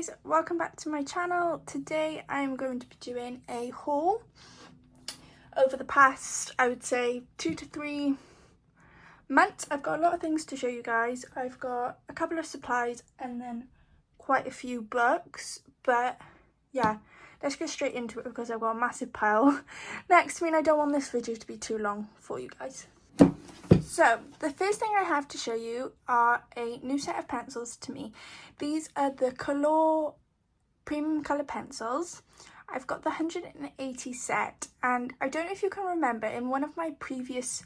guys, welcome back to my channel. Today I'm going to be doing a haul. Over the past, I would say 2 to 3 months, I've got a lot of things to show you guys. I've got a couple of supplies and then quite a few books, but yeah, let's get straight into it because I've got a massive pile next to me and I don't want this video to be too long for you guys. So the first thing I have to show you are a new set of pencils to me. These are the Color Premium Colour pencils. I've got the 180 set, and I don't know if you can remember, in one of my previous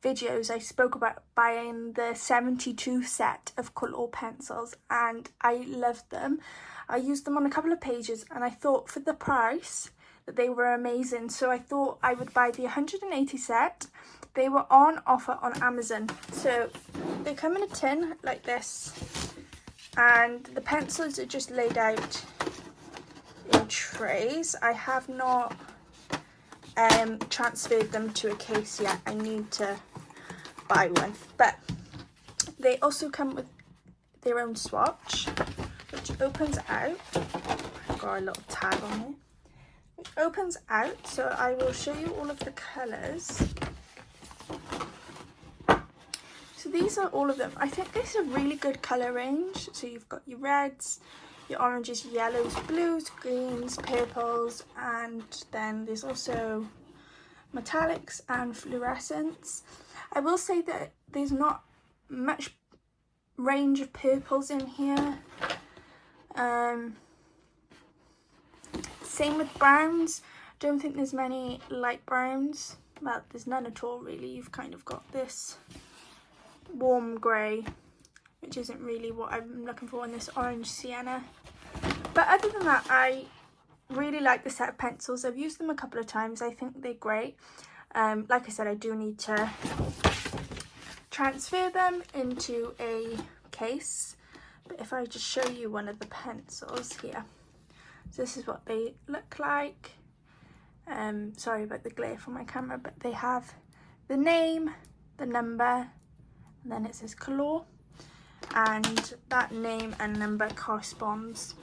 videos I spoke about buying the 72 set of Color pencils and I loved them. I used them on a couple of pages and I thought for the price that they were amazing, so I thought I would buy the 180 set. They were on offer on Amazon, so they come in a tin like this and the pencils are just laid out in trays. I have not transferred them to a case yet. I need to buy one, but they also come with their own swatch which opens out. I've got a little tag on here. It opens out, so I will show you all of the colours. So these are all of them. I think this is a really good colour range. So you've got your reds, your oranges, yellows, blues, greens, purples, and then there's also metallics and fluorescents. I will say that there's not much range of purples in here. Same with browns. Don't think there's many light browns. Well, there's none at all really. You've kind of got this warm grey, which isn't really what I'm looking for, in this orange sienna. But other than that, I really like the set of pencils. I've used them a couple of times. I think they're great. Like I said, I do need to transfer them into a case. But if I just show you one of the pencils here. So this is what they look like. Sorry about the glare from my camera, but they have the name, the number, and then it says Color, and that name and number corresponds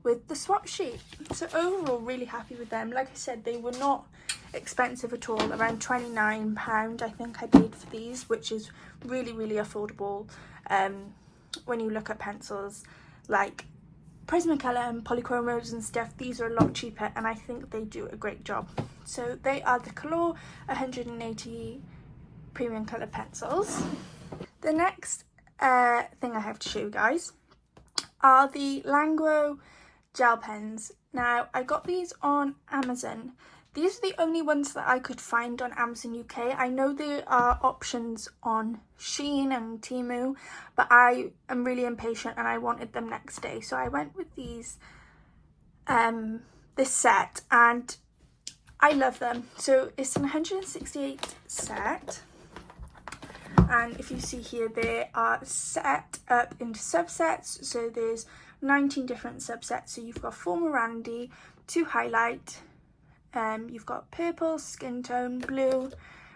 with the swatch sheet. So overall, really happy with them. Like I said, they were not expensive at all, around £29 I think I paid for these, which is really, really affordable. When you look at pencils like Prismacolor and Polychromos and stuff, these are a lot cheaper and I think they do a great job. So they are the Color 180 Premium Colour pencils. The next thing I have to show you guys are the Langro gel pens. Now, I got these on Amazon. These are the only ones that I could find on Amazon UK. I know there are options on Shein and Temu, but I am really impatient and I wanted them next day. So I went with these, this set, and I love them. So it's an 168 set. And if you see here, they are set up into subsets. So there's 19 different subsets. So you've got Full Morandi, 2 highlight, you've got purple, skin tone, blue,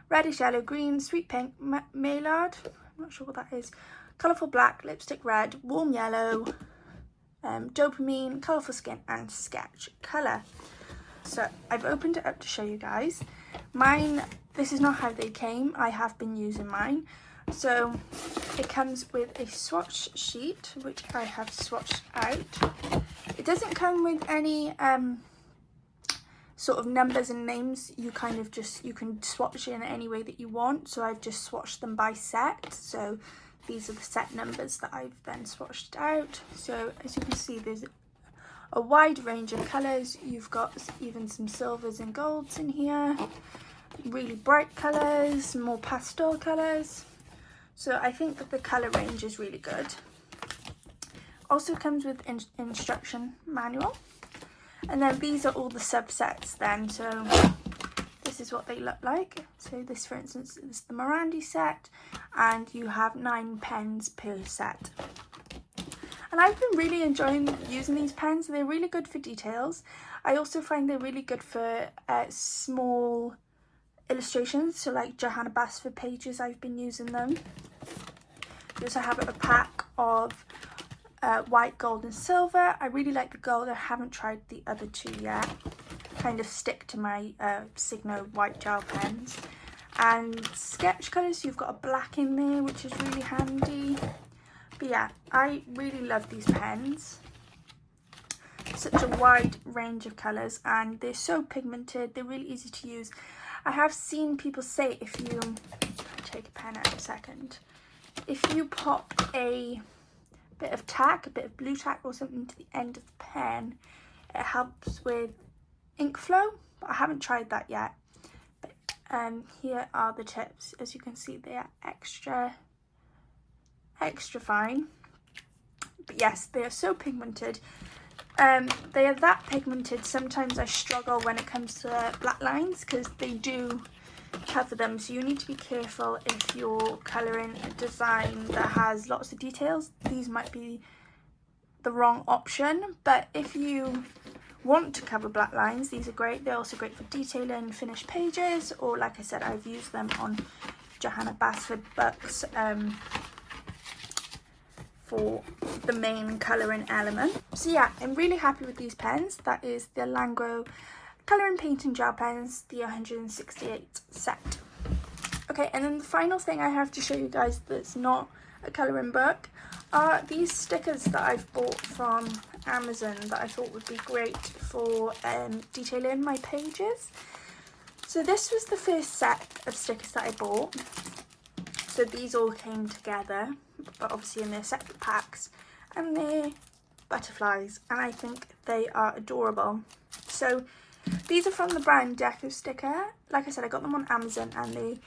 reddish yellow, green, sweet pink, Maillard, I'm not sure what that is, colourful black, lipstick red, warm yellow, dopamine, colourful skin, and sketch colour. So I've opened it up to show you guys. Mine, this is not how they came. I have been using mine. So it comes with a swatch sheet, which I have swatched out. It doesn't come with any sort of numbers and names. You kind of just, you can swatch in any way that you want. So I've just swatched them by set. So these are the set numbers that I've then swatched out. So as you can see, there's a wide range of colours. You've got even some silvers and golds in here, really bright colours, more pastel colours. So I think that the colour range is really good. Also comes with instruction manual. And then these are all the subsets then. So this is what they look like. So this, for instance, is the Morandi set, and you have 9 pens per set. And I've been really enjoying using these pens. They're really good for details. I also find they're really good for small illustrations. So like Johanna Basford pages, I've been using them. You also have a pack of white, gold and silver. I really like the gold. I haven't tried the other two yet. Kind of stick to my Signo white gel pens. And sketch colours, you've got a black in there, which is really handy. But yeah, I really love these pens. Such a wide range of colours, and they're so pigmented. They're really easy to use. I have seen people say if you take a pen out a second, if you pop a bit of tack, a bit of blue tack or something to the end of the pen, it helps with ink flow, but I haven't tried that yet. But here are the tips. As you can see, they are extra fine. But yes, they are so pigmented. They are that pigmented, sometimes I struggle when it comes to black lines because they do cover them, so you need to be careful if you're colouring a design that has lots of details. These might be the wrong option, but if you want to cover black lines, these are great. They're also great for detailing finished pages, or like I said, I've used them on Johanna Basford books for the main colouring element. So yeah, I'm really happy with these pens. That is the Lancome Colouring Painting Gel Pens, the 168 set. Okay, and then the final thing I have to show you guys that's not a colouring book are these stickers that I've bought from Amazon that I thought would be great for detailing my pages. So this was the first set of stickers that I bought. So these all came together, but obviously in their separate packs, and they're butterflies, and I think they are adorable. So these are from the brand Deco Sticker. Like I said, I got them on Amazon and they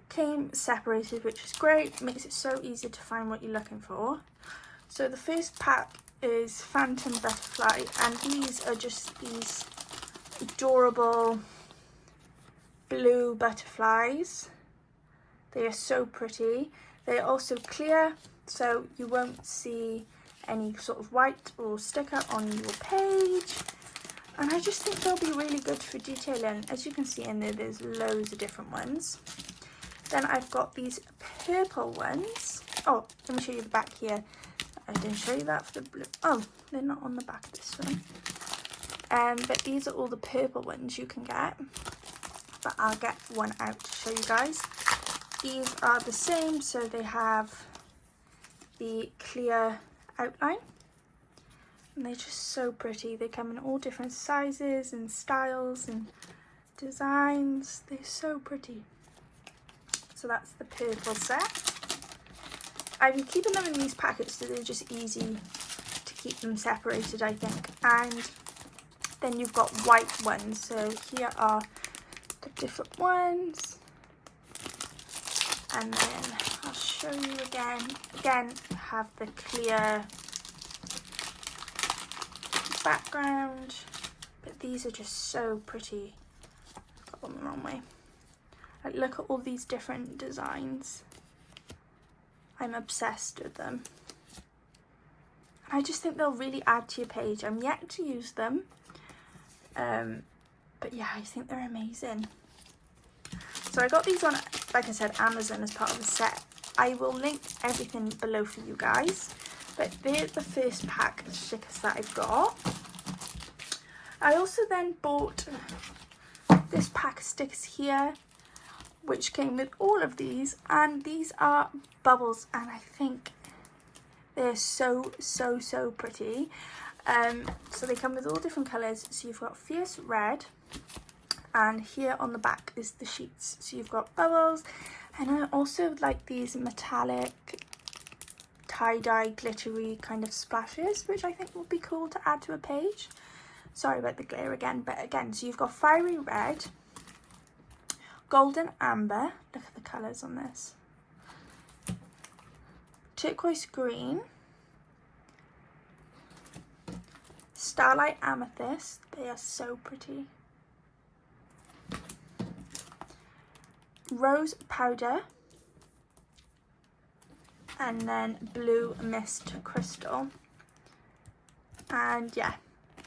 came separated, which is great. It makes it so easy to find what you're looking for. So the first pack is Phantom Butterfly, and these are just these adorable blue butterflies. They are so pretty. They are also clear, so you won't see any sort of white or sticker on your page. And I just think they'll be really good for detailing. As you can see in there, there's loads of different ones. Then I've got these purple ones. Oh, let me show you the back here. I didn't show you that for the blue. Oh, they're not on the back of this one. But these are all the purple ones you can get. But I'll get one out to show you guys. These are the same, so they have the clear outline. And they're just so pretty. They come in all different sizes and styles and designs. They're so pretty. So that's the purple set. I'm keeping them in these packets so they're just easy to keep them separated, I think. And then you've got white ones. So here are the different ones. And then I'll show you again. Again, have the clear background, but these are just so pretty. I've got them the wrong way. Like, look at all these different designs. I'm obsessed with them. I just think they'll really add to your page. I'm yet to use them, but yeah, I think they're amazing. So I got these on, like I said, Amazon as part of the set. I will link everything below for you guys. But they're the first pack of stickers that I've got. I also then bought this pack of stickers here, which came with all of these. And these are bubbles, and I think they're so pretty. So they come with all different colours. So you've got Fierce Red. And here on the back is the sheets. So you've got bubbles, and I also like these metallic tie-dye glittery kind of splashes, which I think would be cool to add to a page. Sorry about the glare again, but again, so you've got Fiery Red, Golden Amber, look at the colours on this, Turquoise Green, Starlight Amethyst, they are so pretty, Rose Powder, and then Blue Mist Crystal. And yeah,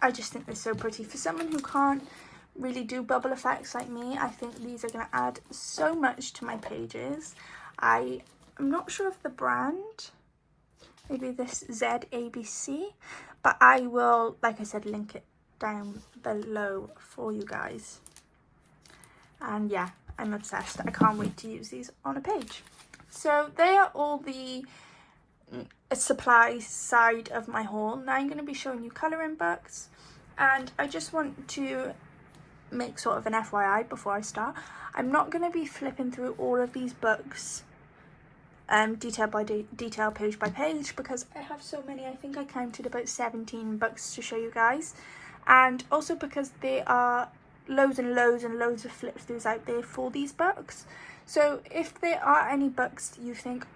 I just think they're so pretty. For someone who can't really do bubble effects like me, I think these are going to add so much to my pages. I'm not sure of the brand. maybe this ZABC, but I will, like I said, link it down below for you guys. And yeah, I'm obsessed. I can't wait to use these on a page. So they are all the supply side of my haul. Now I'm going to be showing you colouring books, and I just want to make sort of an FYI before I start. I'm not going to be flipping through all of these books detail by detail, page by page, because I have so many. I think I counted about 17 books to show you guys, and also because there are loads and loads and loads of flip throughs out there for these books. So if there are any books you think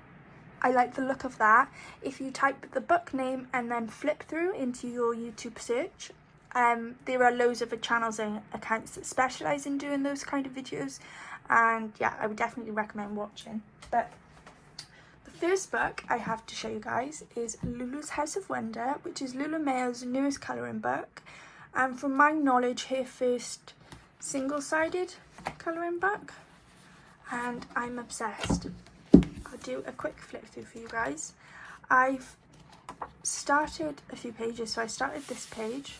I like the look of that, if you type the book name and then flip through into your YouTube search, there are loads of channels and accounts that specialise in doing those kind of videos, and yeah, I would definitely recommend watching. But the first book I have to show you guys is Lulu's House of Wonder, which is Lulu Mayo's newest colouring book, and from my knowledge, her first single-sided colouring book, and I'm obsessed. I'll do a quick flip through for you guys. I've started a few pages, so I started this page.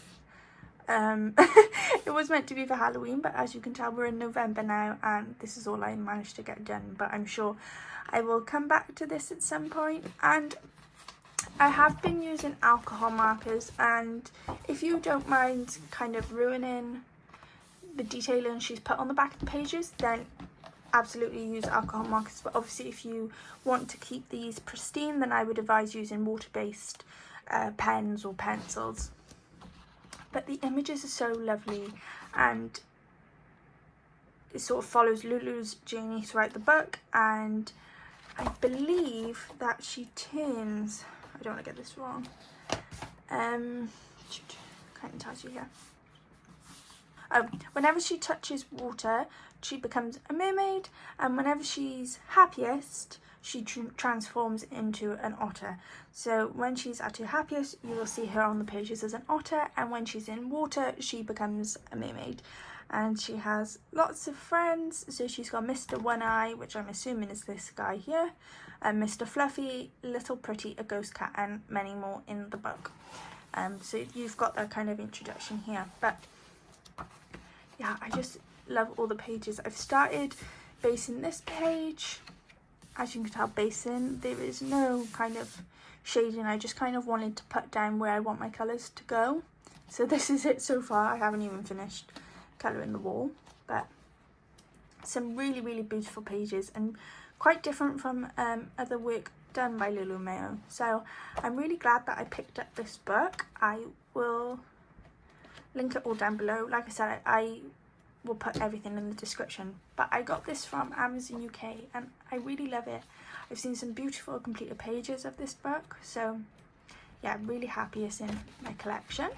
It was meant to be for Halloween, but as you can tell, we're in November now, and this is all I managed to get done, but I'm sure I will come back to this at some point. And I have been using alcohol markers, and if you don't mind kind of ruining the detailing she's put on the back of the pages, then absolutely use alcohol markers. But obviously if you want to keep these pristine, then I would advise using water-based pens or pencils. But the images are so lovely, and it sort of follows Lulu's journey throughout the book, and I believe that she turns, I don't want to get this wrong, can't touch you here. Whenever she touches water, she becomes a mermaid, and whenever she's happiest, she transforms into an otter. So when she's at her happiest, you will see her on the pages as an otter, and when she's in water, she becomes a mermaid. And she has lots of friends. So she's got Mr. One Eye, which I'm assuming is this guy here, and Mr. Fluffy, Little Pretty, a ghost cat, and many more in the book. So you've got that kind of introduction here. But yeah, I just love all the pages. I've started basing this page. As you can tell, basing, there is no kind of shading. I just kind of wanted to put down where I want my colours to go. So this is it so far. I haven't even finished colouring the wall, but some really, really beautiful pages, and quite different from other work done by Lulu Mayo. So I'm really glad that I picked up this book. I will link it all down below. Like I said, I will put everything in the description, but I got this from Amazon UK, and I really love it. I've seen some beautiful completed pages of this book, so yeah, I'm really happy it's in my collection.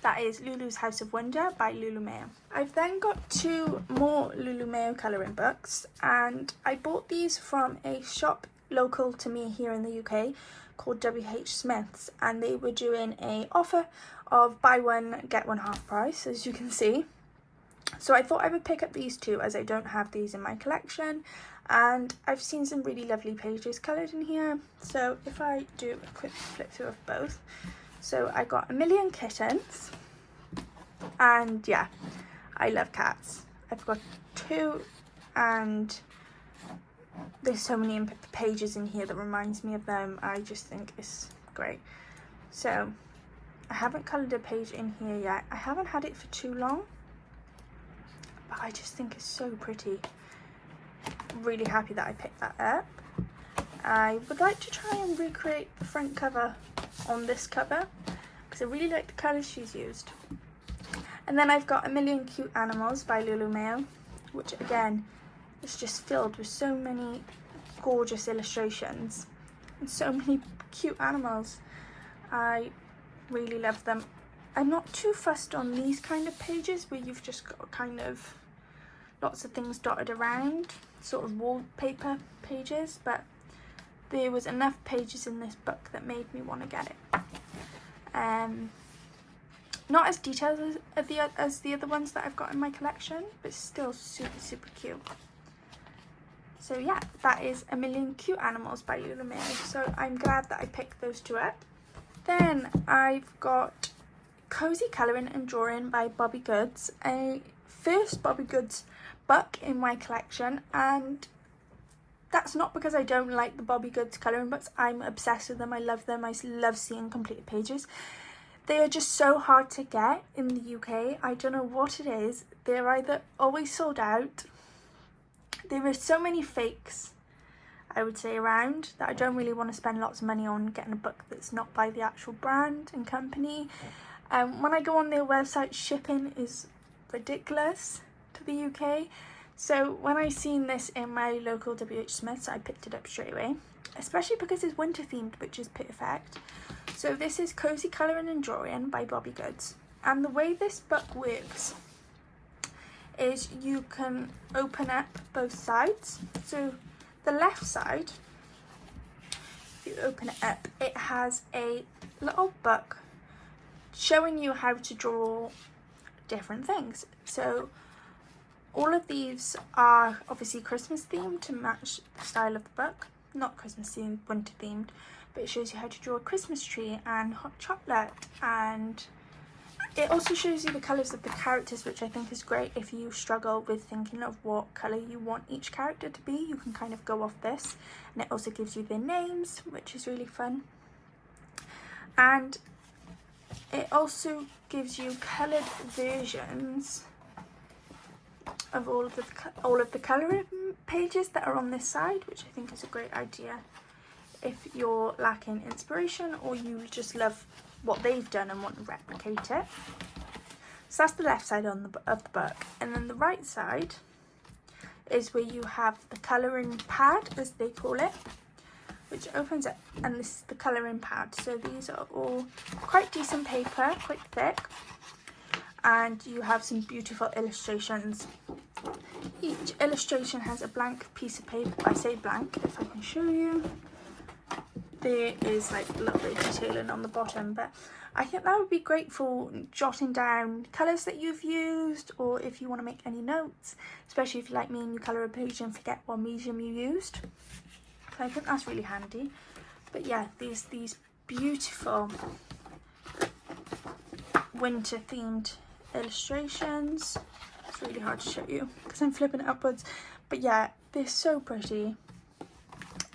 That is Lulu's House of Wonder by Lulu Mayo. I've then got two more Lulu Mayo colouring books, and I bought these from a shop local to me here in the UK called WH Smith's, and they were doing an offer of buy one get one half price, as you can see. So I thought I would pick up these two, as I don't have these in my collection, and I've seen some really lovely pages coloured in here. So if I do a quick flip through of both. So I got A Million Kittens, and yeah, I love cats. I've got two, and there's so many pages in here that reminds me of them. I just think it's great. So I haven't coloured a page in here yet. I haven't had it for too long, but I just think it's so pretty. Really happy that I picked that up. I would like to try and recreate the front cover on this cover, because I really like the colours she's used. And then I've got A Million Cute Animals by Lulu Mayo, which again is just filled with so many gorgeous illustrations and so many cute animals. I really love them. I'm not too fussed on these kind of pages where you've just got kind of lots of things dotted around, sort of wallpaper pages, but there was enough pages in this book that made me want to get it. Not as detailed as the other ones that I've got in my collection, but still super, super cute. So yeah, that is A Million Cute Animals by Luna May. So I'm glad that I picked those two up. Then I've got Cozy Colouring and Drawing by Bobby Goods, a first Bobby Goods book in my collection, and that's not because I don't like the Bobby Goods colouring books. I'm obsessed with them. I love them. I love seeing completed pages. They are just so hard to get in the UK. I don't know what it is. They're either always sold out. There are so many fakes, I would say, around that I don't really want to spend lots of money on getting a book that's not by the actual brand and company. When I go on their website, shipping is ridiculous to the UK. So when I seen this in my local WH Smith's, I picked it up straight away, especially because it's winter themed, which is perfect. So this is Cozy Colouring and Drawing by Bobby Goods. And the way this book works is you can open up both sides. So the left side, if you open it up, it has a little book showing you how to draw different things. So all of these are obviously Christmas themed to match the style of the book. Not Christmas themed, winter themed, but it shows you how to draw a Christmas tree and hot chocolate, and it also shows you the colours of the characters, which I think is great. If you struggle with thinking of what colour you want each character to be, you can kind of go off this, and it also gives you their names, which is really fun. And it also gives you coloured versions of all of the colouring pages that are on this side, which I think is a great idea if you're lacking inspiration or you just love what they've done and want to replicate it. So that's the left side of the book, and then the right side is where you have the colouring pad, as they call it, which opens up, and this is the colouring pad. So these are all quite decent paper, quite thick, and you have some beautiful illustrations. Each illustration has a blank piece of paper. I say blank, if I can show you. There is like a little bit of detailing on the bottom, but I think that would be great for jotting down colours that you've used, or if you want to make any notes, especially if you're like me and you colour a page and forget what medium you used. So I think that's really handy. But yeah, these beautiful winter themed illustrations. It's really hard to show you because I'm flipping it upwards, but yeah, they're so pretty.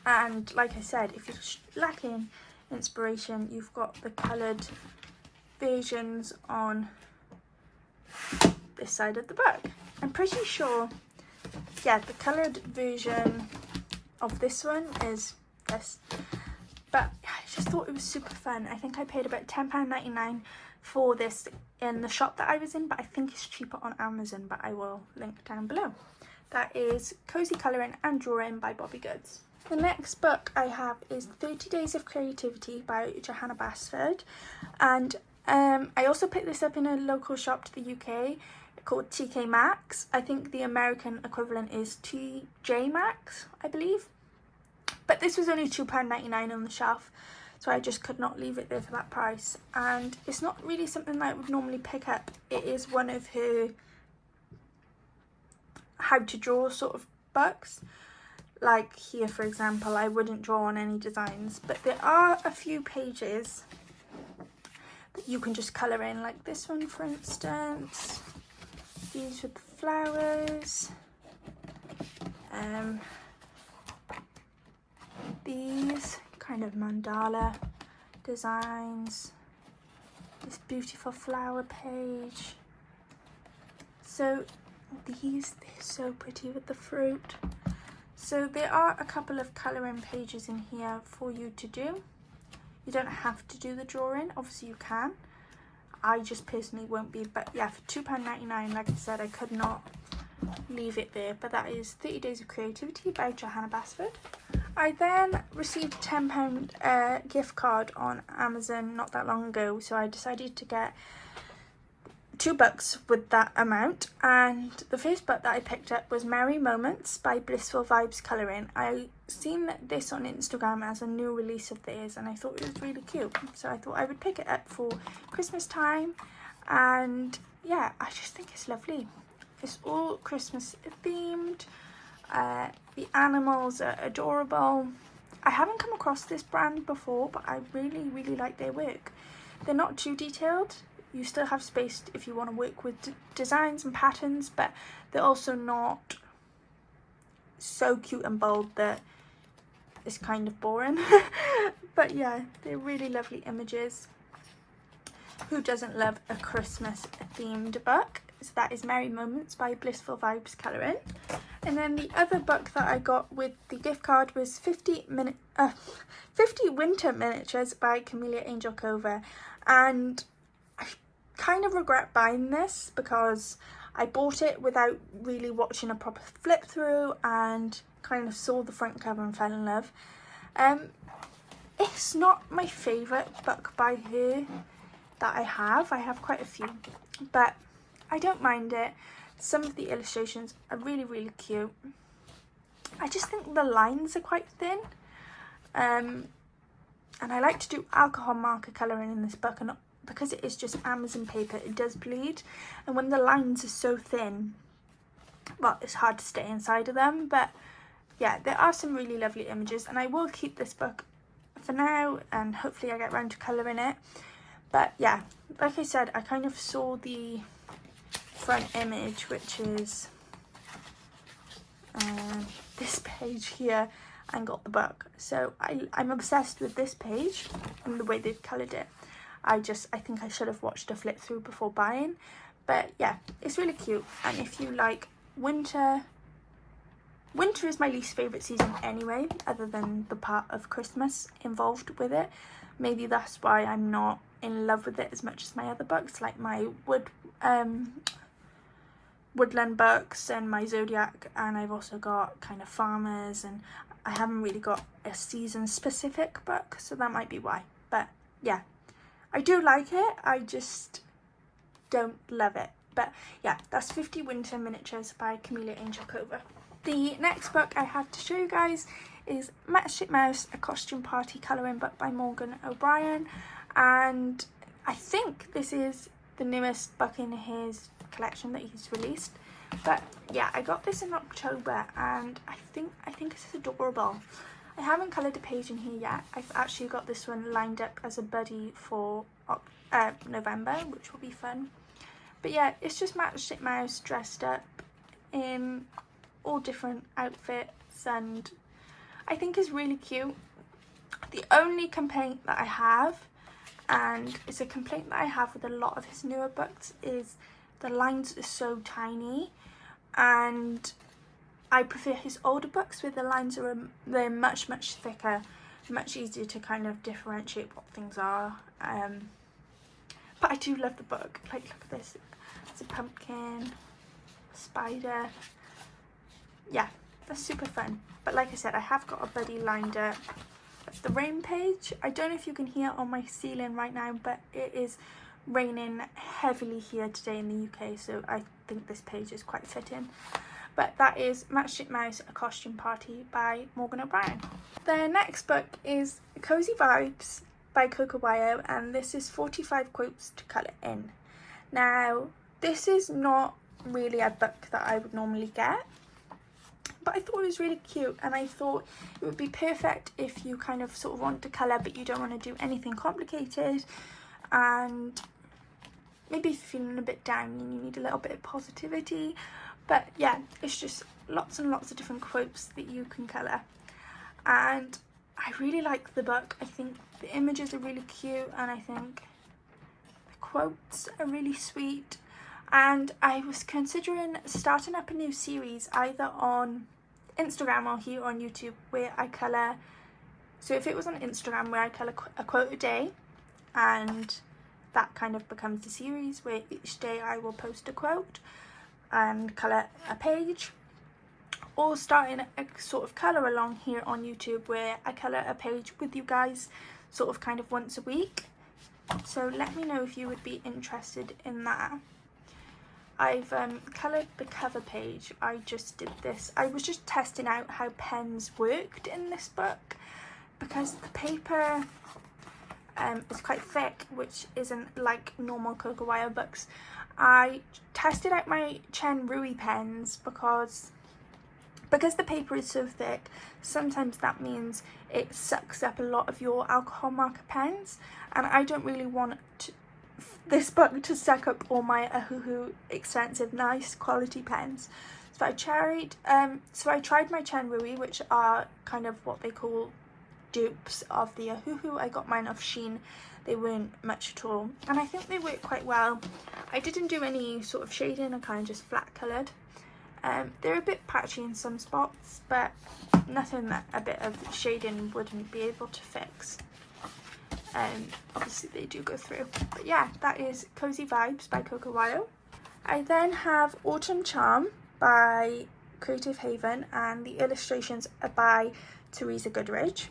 And like I said, if you're lacking inspiration, you've got the coloured versions on this side of the book. I'm pretty sure, yeah, the coloured version of this one is this. But I just thought it was super fun. I think I paid about £10.99 for this in the shop that I was in, but I think it's cheaper on Amazon, but I will link down below. That is Cozy Colouring and Drawing by Bobby Goods. The next book I have is 30 Days of Creativity by Johanna Basford, and I also picked this up in a local shop to the UK called TK Maxx. I think the American equivalent is TJ Maxx, I believe, but this was only £2.99 on the shelf, so I just could not leave it there for that price. And it's not really something that I would normally pick up. It is one of her how to draw sort of books. Like here, for example, I wouldn't draw on any designs, but there are a few pages that you can just colour in, like this one, for instance. These with the flowers. These kind of mandala designs. This beautiful flower page. So they're so pretty with the fruit. So there are a couple of colouring pages in here for you to do. You don't have to do the drawing, obviously you can. I just personally won't be, but yeah, for £2.99, like I said, I could not leave it there. But that is 30 Days of Creativity by Johanna Basford. I then received a £10 gift card on Amazon not that long ago, so I decided to get 2 books with that amount, and the first book that I picked up was Merry Moments by Blissful Vibes Colouring. I seen this on Instagram as a new release of theirs, and I thought it was really cute, so I thought I would pick it up for Christmas time. And yeah, I just think it's lovely. It's all Christmas themed. The animals are adorable. I haven't come across this brand before, but I really like their work. They're not too detailed. You still have space if you want to work with designs and patterns, but they're also not so cute and bold that it's kind of boring. But yeah, they're really lovely images. Who doesn't love a Christmas themed book? So that is Merry Moments by Blissful Vibes Colouring. And then the other book that I got with the gift card was 50 Winter Miniatures by Camellia Angel Cover. And I kind of regret buying this because I bought it without really watching a proper flip through and kind of saw the front cover and fell in love. It's not my favourite book by her that I have quite a few, but I don't mind it. Some of the illustrations are really cute. I just think the lines are quite thin, and I like to do alcohol marker colouring in this book, and because it is just Amazon paper, it does bleed, and when the lines are so thin, well, it's hard to stay inside of them. But yeah, there are some really lovely images, and I will keep this book for now, and hopefully I get around to colouring it. But yeah, like I said, I kind of saw the front image, which is this page here, and got the book. So I'm obsessed with this page and the way they've coloured it. I think I should have watched a flip through before buying. But yeah, it's really cute. And if you like winter is my least favourite season anyway, other than the part of Christmas involved with it. Maybe that's why I'm not in love with it as much as my other books, like my woodland books and my Zodiac, and I've also got kind of farmers, and I haven't really got a season specific book, so that might be why. But yeah, I do like it, I just don't love it. But yeah, that's 50 Winter Miniatures by Camellia Angel Cover. The next book I have to show you guys is Matchstick Mouse, a costume party colouring book by Morgan O'Brien, and I think this is the newest book in his collection that he's released. But yeah, I got this in October, and I think it's adorable. I haven't coloured a page in here yet. I've actually got this one lined up as a buddy for November, which will be fun. But yeah, it's just Matchstick Mouse dressed up in all different outfits, and I think is really cute. The only complaint that I have, and it's a complaint that I have with a lot of his newer books, is the lines are so tiny, and I prefer his older books where the lines are they're much thicker, much easier to kind of differentiate what things are. But I do love the book. Like, look at this, it's a pumpkin, spider. Yeah, that's super fun. But like I said, I have got a buddy lined up. That's the rain page. I don't know if you can hear on my ceiling right now, but it is raining heavily here today in the UK, so I think this page is quite fitting. But that is Matchstick Mouse, a costume party by Morgan O'Brien. The next book is Cozy Vibes by Coco Wyo, and this is 45 quotes to colour in. Now, this is not really a book that I would normally get, but I thought it was really cute, and I thought it would be perfect if you kind of sort of want to colour but you don't want to do anything complicated, and maybe if you're feeling a bit down and you need a little bit of positivity. But yeah, it's just lots and lots of different quotes that you can colour, and I really like the book. I think the images are really cute, and I think the quotes are really sweet, and I was considering starting up a new series either on Instagram or here on YouTube where I colour. So if it was on Instagram, where I colour a quote a day, and that kind of becomes the series where each day I will post a quote and colour a page, or starting a sort of colour along here on YouTube where I colour a page with you guys sort of kind of once a week. So let me know if you would be interested in that. I've coloured the cover page. I just did this. I was just testing out how pens worked in this book, because the paper is quite thick, which isn't like normal Coco Wyo books. I tested out my Chen Rui pens because Because the paper is so thick, sometimes that means it sucks up a lot of your alcohol marker pens, and I don't really want this book to suck up all my Ohuhu expensive, nice quality pens. So I tried my Chenrui, which are kind of what they call dupes of the Ohuhu. I got mine off Shein. They weren't much at all, and I think they work quite well. I didn't do any sort of shading, I kind of just flat coloured. They're a bit patchy in some spots, but nothing that a bit of shading wouldn't be able to fix. Obviously they do go through. But yeah, that is Cozy Vibes by Coco Wyo. I then have Autumn Charm by Creative Haven, and the illustrations are by Teresa Goodridge.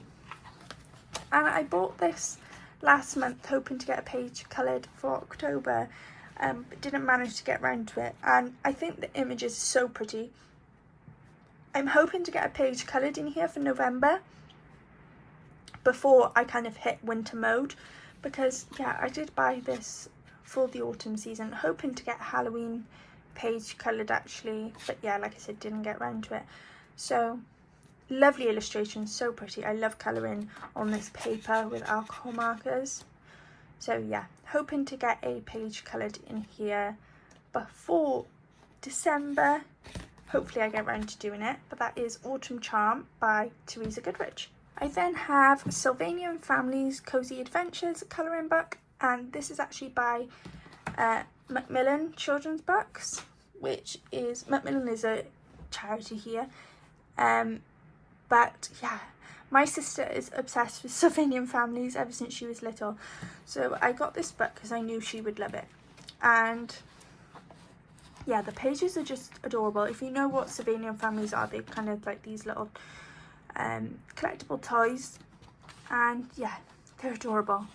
And I bought this last month hoping to get a page coloured for October, but didn't manage to get around to it, and I think the images are so pretty. I'm hoping to get a page coloured in here for November before I kind of hit winter mode, because yeah, I did buy this for the autumn season hoping to get a Halloween page coloured actually, but yeah, like I said, didn't get around to it. So lovely illustrations, so pretty. I love colouring on this paper with alcohol markers. So yeah, hoping to get a page coloured in here before December. Hopefully I get around to doing it, but that is Autumn Charm by Teresa Goodridge. I then have Sylvania and Family's Cozy Adventures colouring book, and this is actually by Macmillan Children's Books, which is, Macmillan is a charity here. But yeah, my sister is obsessed with Sylvanian families ever since she was little, so I got this book because I knew she would love it. And yeah, the pages are just adorable. If you know what Sylvanian families are, they're kind of like these little collectible toys, and yeah, they're adorable.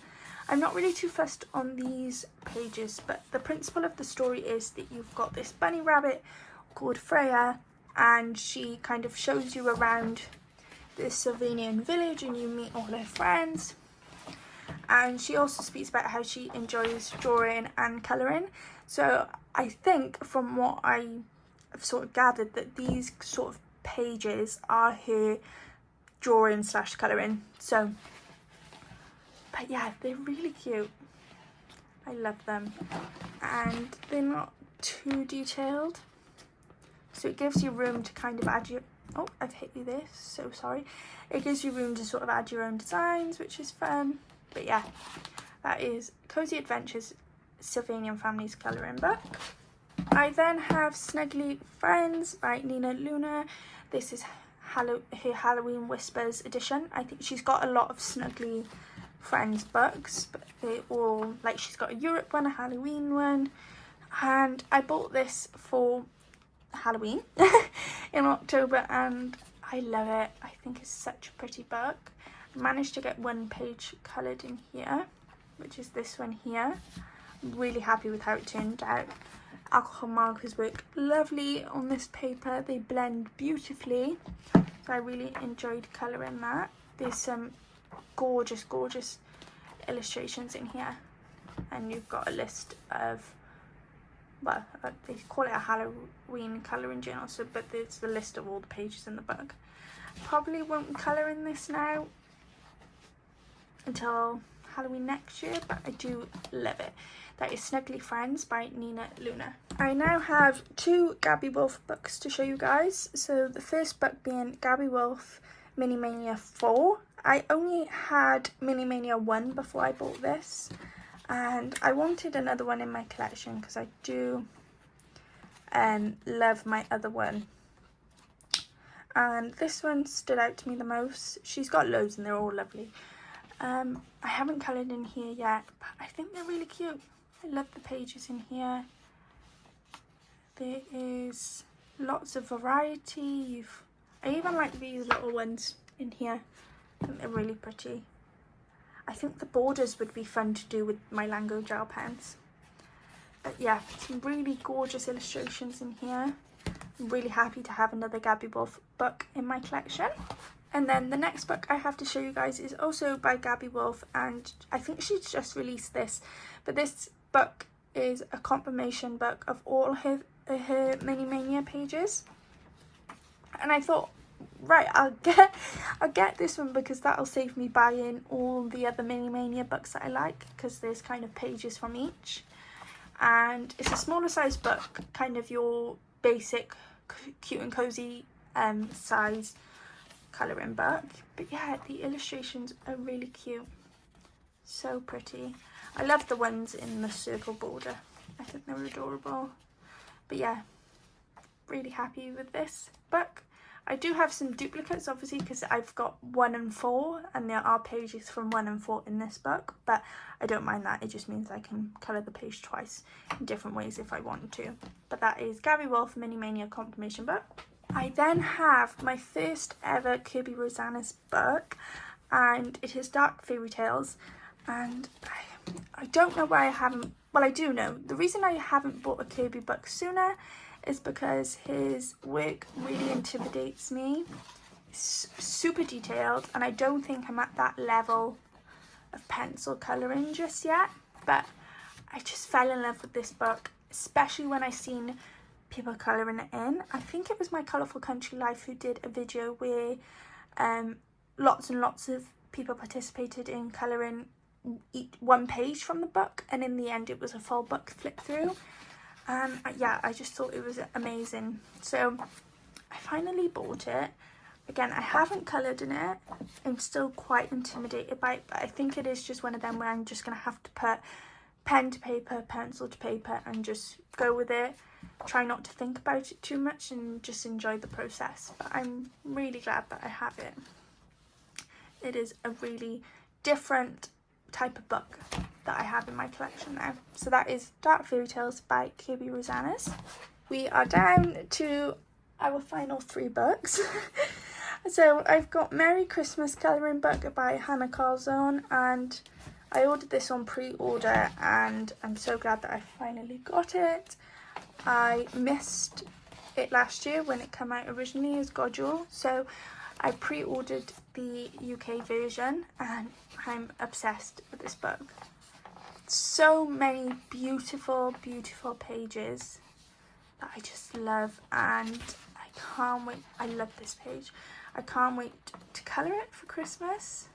I'm not really too fussed on these pages, but the principle of the story is that you've got this bunny rabbit called Freya, and she kind of shows you around this Sylvanian village and you meet all her friends. And she also speaks about how she enjoys drawing and colouring. So I think from what I have sort of gathered that these sort of pages are her drawing / colouring. So, but yeah, they're really cute. I love them. And they're not too detailed, so it gives you room to kind of add your, oh, I've hit you there, so sorry. It gives you room to sort of add your own designs, which is fun. But yeah, that is Cozy Adventures Sylvanian Families colouring book. I then have Snuggly Friends by Nina Luna. This is her Halloween Whispers edition. I think she's got a lot of Snuggly Friends books, but they all, like, she's got a Europe one, a Halloween one, and I bought this for Halloween in October, and I love it. I think it's such a pretty book. I managed to get one page coloured in here, which is this one here. I'm really happy with how it turned out. Alcohol markers work lovely on this paper. They blend beautifully, so I really enjoyed colouring that. There's some gorgeous illustrations in here, and you've got a list of, well, they call it a Halloween colouring journal, so, but there's the list of all the pages in the book. Probably won't colour in this now until Halloween next year, but I do love it. That is Snuggly Friends by Nina Luna. I now have two Gabby Wolf books to show you guys. So the first book being Gabby Wolf Mini Mania 4. I only had Mini Mania 1 before I bought this, and I wanted another one in my collection because I do love my other one, and this one stood out to me the most. She's got loads and they're all lovely. I haven't coloured in here yet, but I think they're really cute. I love the pages in here. There is lots of variety. I even like these little ones in here. I think they're really pretty. I think the borders would be fun to do with my Lango gel pens. But yeah, some really gorgeous illustrations in here. I'm really happy to have another Gabby Wolf book in my collection. And then the next book I have to show you guys is also by Gabby Wolf, and I think she's just released this. But this book is a confirmation book of all her Mini Mania pages. And I thought, right, I'll get this one because that'll save me buying all the other Mini Mania books that I like, because there's kind of pages from each. And it's a smaller size book, kind of your basic cute and cozy size colouring book. But yeah, the illustrations are really cute, so pretty. I love the ones in the circle border, I think they're adorable. But yeah, really happy with this book. I do have some duplicates, obviously, because I've got 1 and 4, and there are pages from 1 and 4 in this book, but I don't mind that. It just means I can colour the page twice in different ways if I want to. But that is Gary Wolf Mini Mania Confirmation book. I then have my first ever Kirby Rosanes book, and it is Dark Fairy Tales, and I don't know why I haven't, well, I do know. The reason I haven't bought a Kirby book sooner is because his work really intimidates me. It's super detailed, and I don't think I'm at that level of pencil colouring just yet, but I just fell in love with this book, especially when I seen people colouring it in. I think it was My Colourful Country Life who did a video where lots and lots of people participated in colouring each one page from the book, and in the end it was a full book flip through. And yeah, I just thought it was amazing. So I finally bought it. Again, I haven't coloured in it. I'm still quite intimidated by it, but I think it is just one of them where I'm just going to have to put pen to paper, pencil to paper, and just go with it. Try not to think about it too much and just enjoy the process. But I'm really glad that I have it. It is a really different type of book that I have in my collection now. So that is Dark Fairy Tales by Kirby Rosanes. We are down to our final 3 books. So I've got Merry Christmas colouring book by Hannah Carlzon, and I ordered this on pre-order, and I'm so glad that I finally got it. I missed it last year when it came out originally as Godule, so I pre-ordered the UK version, and I'm obsessed with this book. So many beautiful, beautiful pages that I just love, and I can't wait. I love this page. I can't wait to colour it for Christmas.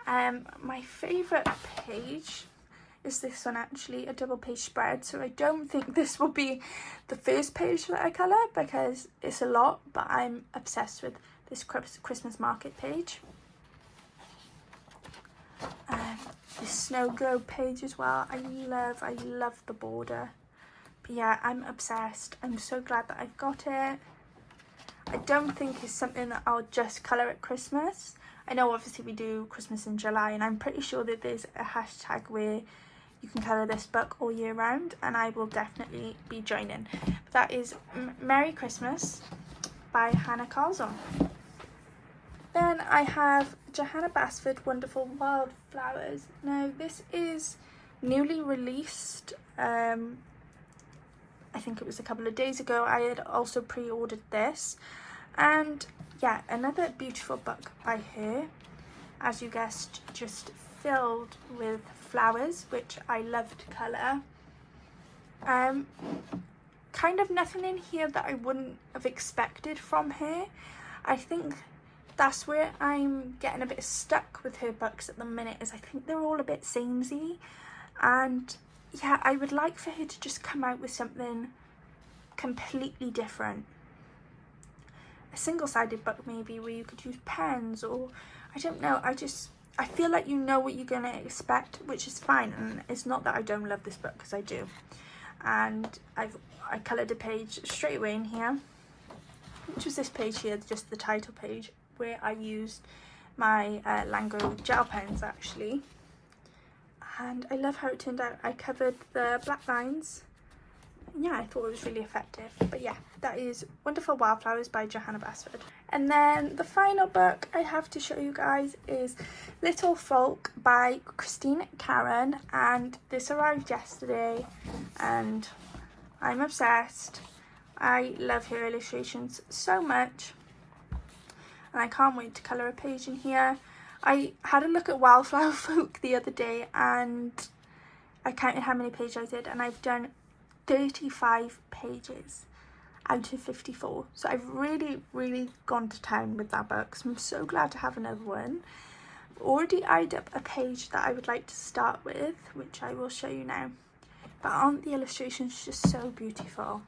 My favourite page is this one, actually, a double page spread, so I don't think this will be the first page that I colour because it's a lot, but I'm obsessed with this Christmas market page. The snow globe page as well. I love the border. But yeah, I'm obsessed. I'm so glad that I've got it. I don't think it's something that I'll just colour at Christmas. I know obviously we do Christmas in July, and I'm pretty sure that there's a hashtag where you can colour this book all year round, and I will definitely be joining. But that is Merry Christmas by Hannah Carlzon. Then I have Johanna Basford Wonderful Wildflowers. Now this is newly released. I think it was a couple of days ago. I had also pre-ordered this, and yeah, another beautiful book by her, as you guessed, just filled with flowers, which I love to colour. Kind of nothing in here that I wouldn't have expected from her. I think that's where I'm getting a bit stuck with her books at the minute, is I think they're all a bit samey, and yeah, I would like for her to just come out with something completely different. A single-sided book maybe, where you could use pens, or I don't know, I feel like you know what you're going to expect, which is fine, and it's not that I don't love this book, because I do. And I coloured a page straight away in here, which was this page here, just the title page, where I used my Lango gel pens actually. And I love how it turned out. I covered the black lines. Yeah, I thought it was really effective. But yeah, that is Wonderful Wildflowers by Johanna Basford. And then the final book I have to show you guys is Little Folk by Christine Karen, and this arrived yesterday and I'm obsessed. I love her illustrations so much, and I can't wait to colour a page in here. I had a look at Wildflower Folk the other day and I counted how many pages I did, and I've done 35 pages, out of 54. So I've really gone to town with that book, so I'm so glad to have another one. I've already eyed up a page that I would like to start with, which I will show you now. But aren't the illustrations just so beautiful?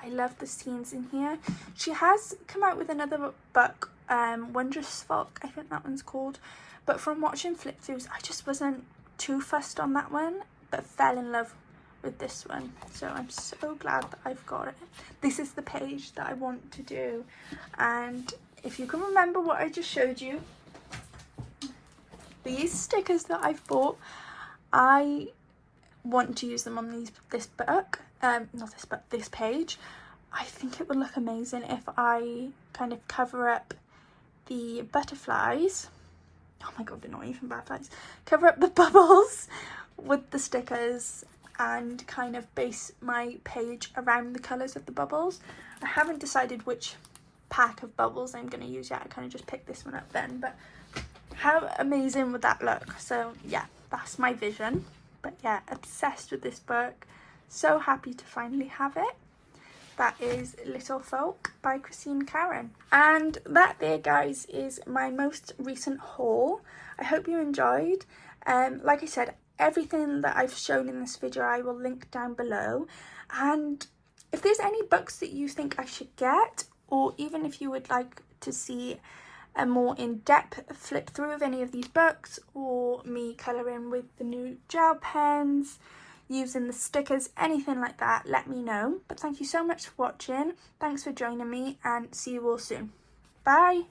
I love the scenes in here. She has come out with another book, Wondrous Folk, I think that one's called. But from watching flip throughs, I just wasn't too fussed on that one, but fell in love with this one. So I'm so glad that I've got it. This is the page that I want to do. And if you can remember what I just showed you, these stickers that I've bought, I want to use them on this book. Not this book, this page. I think it would look amazing if I kind of cover up the butterflies. Oh my god, they're not even butterflies. Cover up the bubbles with the stickers and kind of base my page around the colours of the bubbles. I haven't decided which pack of bubbles I'm going to use yet. I kind of just picked this one up then, but how amazing would that look? So yeah, that's my vision. But yeah, obsessed with this book. So happy to finally have it. That is Little Folk by Christine Karen. And that there, guys, is my most recent haul. I hope you enjoyed. Like I said, everything that I've shown in this video I will link down below. And if there's any books that you think I should get, or even if you would like to see a more in-depth flip through of any of these books, or me colouring with the new gel pens, using the stickers, anything like that, let me know. But thank you so much for watching. Thanks for joining me, and see you all soon. Bye!